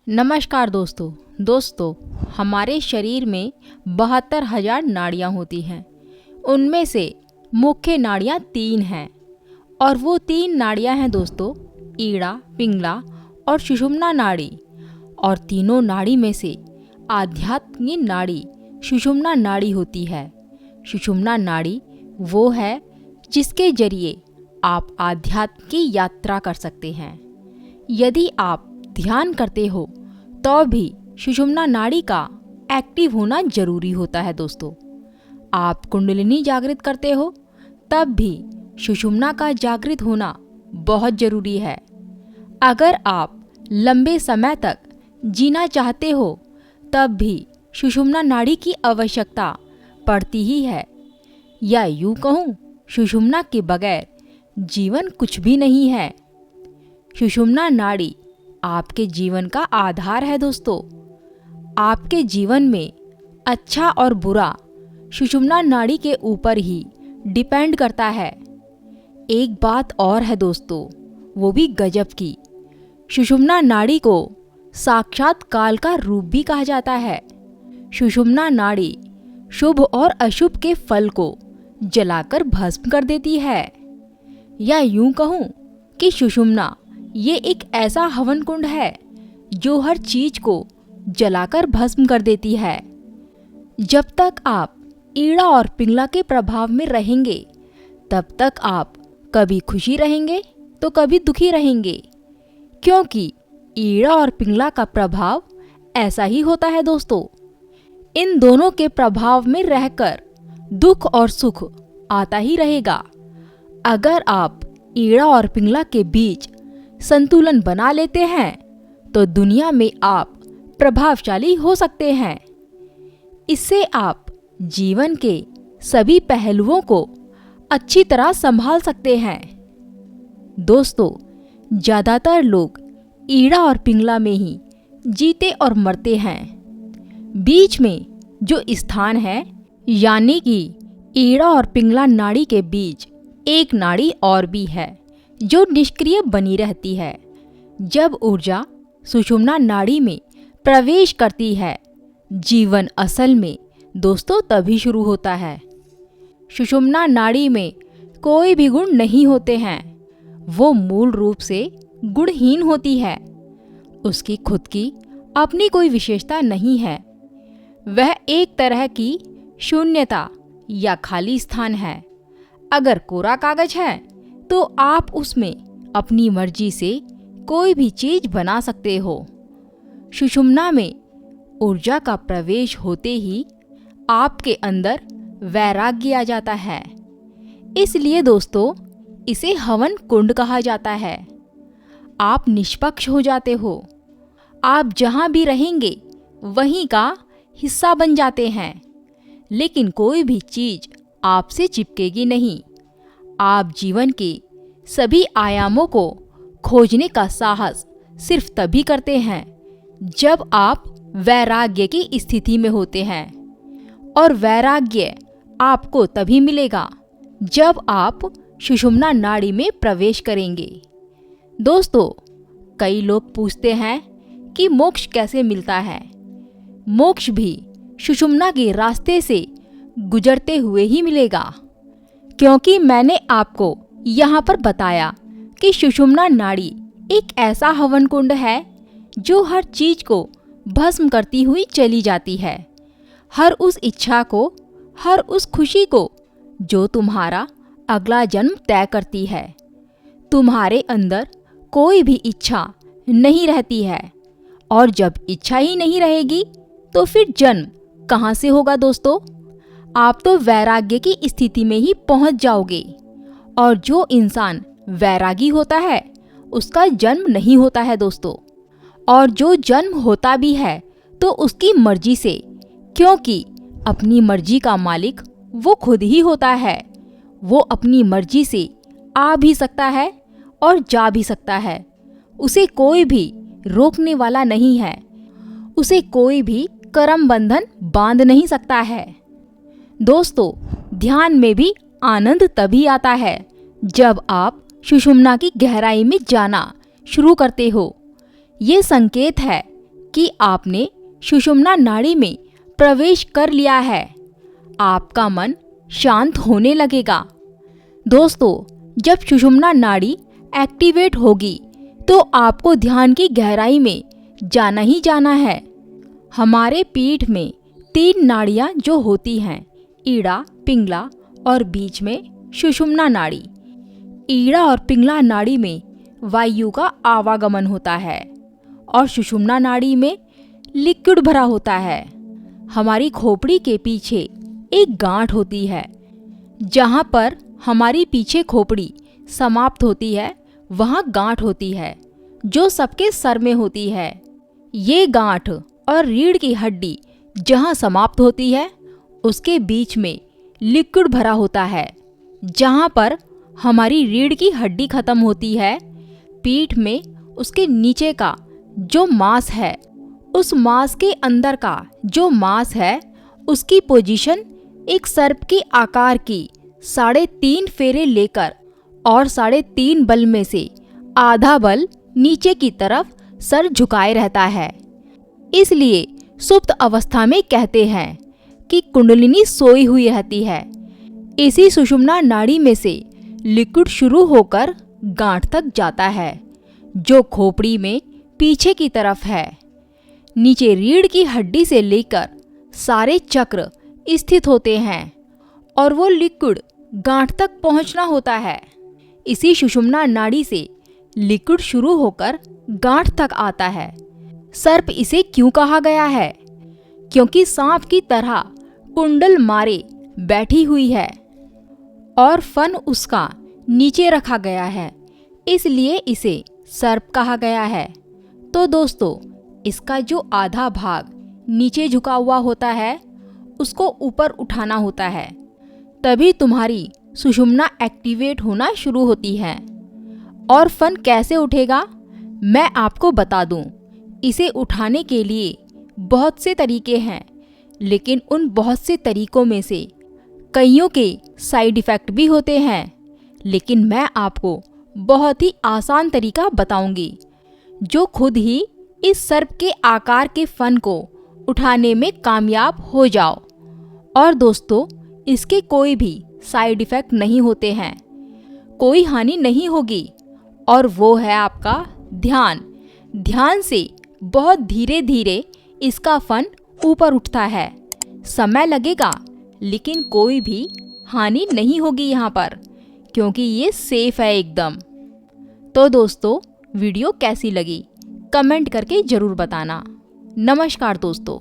नमस्कार दोस्तों हमारे शरीर में 72,000 नाड़ियाँ होती हैं। उनमें से मुख्य नाड़ियाँ 3 हैं और वो 3 नाड़ियाँ हैं दोस्तों, ईड़ा, पिंगला और सुषुम्ना नाड़ी। और तीनों नाड़ी में से आध्यात्मिक नाड़ी सुषुम्ना नाड़ी होती है। सुषुम्ना नाड़ी वो है जिसके जरिए आप आध्यात्म की यात्रा कर सकते हैं। यदि आप ध्यान करते हो तो भी सुषुम्ना नाड़ी का एक्टिव होना जरूरी होता है दोस्तों। आप कुंडलिनी जागृत करते हो तब भी सुषुम्ना का जागृत होना बहुत जरूरी है। अगर आप लंबे समय तक जीना चाहते हो तब भी सुषुम्ना नाड़ी की आवश्यकता पड़ती ही है, या यूँ कहूँ सुषुम्ना के बगैर जीवन कुछ भी नहीं है। सुषुम्ना नाड़ी आपके जीवन का आधार है दोस्तों। आपके जीवन में अच्छा और बुरा सुषुम्ना नाड़ी के ऊपर ही डिपेंड करता है। एक बात और है दोस्तों, वो भी गजब की। सुषुम्ना नाड़ी को साक्षात काल का रूप भी कहा जाता है। सुषुम्ना नाड़ी शुभ और अशुभ के फल को जलाकर भस्म कर देती है, या यूं कहूं कि सुषुम्ना ये एक ऐसा हवन कुंड है जो हर चीज को जलाकर भस्म कर देती है। जब तक आप ईड़ा और पिंगला के प्रभाव में रहेंगे तब तक आप कभी खुशी रहेंगे तो कभी दुखी रहेंगे, क्योंकि ईड़ा और पिंगला का प्रभाव ऐसा ही होता है दोस्तों। इन दोनों के प्रभाव में रहकर दुख और सुख आता ही रहेगा। अगर आप ईड़ा और पिंगला के बीच संतुलन बना लेते हैं तो दुनिया में आप प्रभावशाली हो सकते हैं। इससे आप जीवन के सभी पहलुओं को अच्छी तरह संभाल सकते हैं। दोस्तों, ज़्यादातर लोग ईड़ा और पिंगला में ही जीते और मरते हैं। बीच में जो स्थान है, यानी कि ईड़ा और पिंगला नाड़ी के बीच एक नाड़ी और भी है जो निष्क्रिय बनी रहती है। जब ऊर्जा सुषुम्ना नाड़ी में प्रवेश करती है, जीवन असल में दोस्तों तभी शुरू होता है। सुषुम्ना नाड़ी में कोई भी गुण नहीं होते हैं, वो मूल रूप से गुणहीन होती है। उसकी खुद की अपनी कोई विशेषता नहीं है। वह एक तरह की शून्यता या खाली स्थान है। अगर कोरा कागज है तो आप उसमें अपनी मर्जी से कोई भी चीज बना सकते हो। सुषुम्ना में ऊर्जा का प्रवेश होते ही आपके अंदर वैराग्य आ जाता है। इसलिए दोस्तों इसे हवन कुंड कहा जाता है। आप निष्पक्ष हो जाते हो। आप जहाँ भी रहेंगे वहीं का हिस्सा बन जाते हैं, लेकिन कोई भी चीज आपसे चिपकेगी नहीं। आप जीवन के सभी आयामों को खोजने का साहस सिर्फ तभी करते हैं जब आप वैराग्य की स्थिति में होते हैं, और वैराग्य आपको तभी मिलेगा जब आप सुषुम्ना नाड़ी में प्रवेश करेंगे। दोस्तों, कई लोग पूछते हैं कि मोक्ष कैसे मिलता है। मोक्ष भी सुषुम्ना के रास्ते से गुजरते हुए ही मिलेगा, क्योंकि मैंने आपको यहाँ पर बताया कि सुषुम्ना नाड़ी एक ऐसा हवन कुंड है जो हर चीज को भस्म करती हुई चली जाती है। हर उस इच्छा को, हर उस खुशी को जो तुम्हारा अगला जन्म तय करती है। तुम्हारे अंदर कोई भी इच्छा नहीं रहती है, और जब इच्छा ही नहीं रहेगी तो फिर जन्म कहाँ से होगा दोस्तों। आप तो वैराग्य की स्थिति में ही पहुंच जाओगे, और जो इंसान वैरागी होता है उसका जन्म नहीं होता है दोस्तों। और जो जन्म होता भी है तो उसकी मर्जी से, क्योंकि अपनी मर्जी का मालिक वो खुद ही होता है। वो अपनी मर्जी से आ भी सकता है और जा भी सकता है। उसे कोई भी रोकने वाला नहीं है। उसे कोई भी कर्म बंधन बांध नहीं सकता है। दोस्तों, ध्यान में भी आनंद तभी आता है जब आप सुषुम्ना की गहराई में जाना शुरू करते हो। ये संकेत है कि आपने सुषुम्ना नाड़ी में प्रवेश कर लिया है, आपका मन शांत होने लगेगा। दोस्तों, जब सुषुम्ना नाड़ी एक्टिवेट होगी तो आपको ध्यान की गहराई में जाना ही जाना है। हमारे पीठ में 3 नाड़ियाँ जो होती हैं, ईड़ा, पिंगला और बीच में सुषुम्ना नाड़ी। ईड़ा और पिंगला नाड़ी में वायु का आवागमन होता है और सुषुम्ना नाड़ी में लिक्विड भरा होता है। हमारी खोपड़ी के पीछे एक गांठ होती है। जहाँ पर हमारी पीछे खोपड़ी समाप्त होती है वहाँ गांठ होती है जो सबके सर में होती है। ये गांठ और रीढ़ की हड्डी जहाँ समाप्त होती है उसके बीच में लिक्विड भरा होता है। जहाँ पर हमारी रीढ़ की हड्डी खत्म होती है, पीठ में उसके नीचे का जो मांस है, उस मांस के अंदर का जो मांस है उसकी पोजीशन एक सर्प के आकार की 3.5 फेरे लेकर और 3.5 बल में से आधा बल नीचे की तरफ सर झुकाए रहता है। इसलिए सुप्त अवस्था में कहते हैं कि कुंडलिनी सोई हुई रहती है। इसी सुषुम्ना नाड़ी में से लिक्विड शुरू होकर गांठ तक जाता है जो खोपड़ी में पीछे की तरफ है। नीचे रीढ़ की हड्डी से लेकर सारे चक्र स्थित होते हैं और वो लिक्विड गांठ तक पहुंचना होता है। इसी सुषुम्ना नाड़ी से लिक्विड शुरू होकर गांठ तक आता है। सर्प इसे क्यों कहा गया है? क्योंकि सांप की तरह कुंडल मारे बैठी हुई है और फन उसका नीचे रखा गया है, इसलिए इसे सर्प कहा गया है। तो दोस्तों, इसका जो आधा भाग नीचे झुका हुआ होता है उसको ऊपर उठाना होता है, तभी तुम्हारी सुषुम्ना एक्टिवेट होना शुरू होती है। और फन कैसे उठेगा मैं आपको बता दूं। इसे उठाने के लिए बहुत से तरीके हैं, लेकिन उन बहुत से तरीकों में से कईयों के साइड इफ़ेक्ट भी होते हैं, लेकिन मैं आपको बहुत ही आसान तरीका बताऊंगी जो खुद ही इस सर्प के आकार के फन को उठाने में कामयाब हो जाओ। और दोस्तों, इसके कोई भी साइड इफ़ेक्ट नहीं होते हैं, कोई हानि नहीं होगी, और वो है आपका ध्यान। ध्यान से बहुत धीरे धीरे इसका फन ऊपर उठता है। समय लगेगा लेकिन कोई भी हानि नहीं होगी यहाँ पर, क्योंकि ये सेफ है एकदम। तो दोस्तों, वीडियो कैसी लगी कमेंट करके ज़रूर बताना। नमस्कार दोस्तों।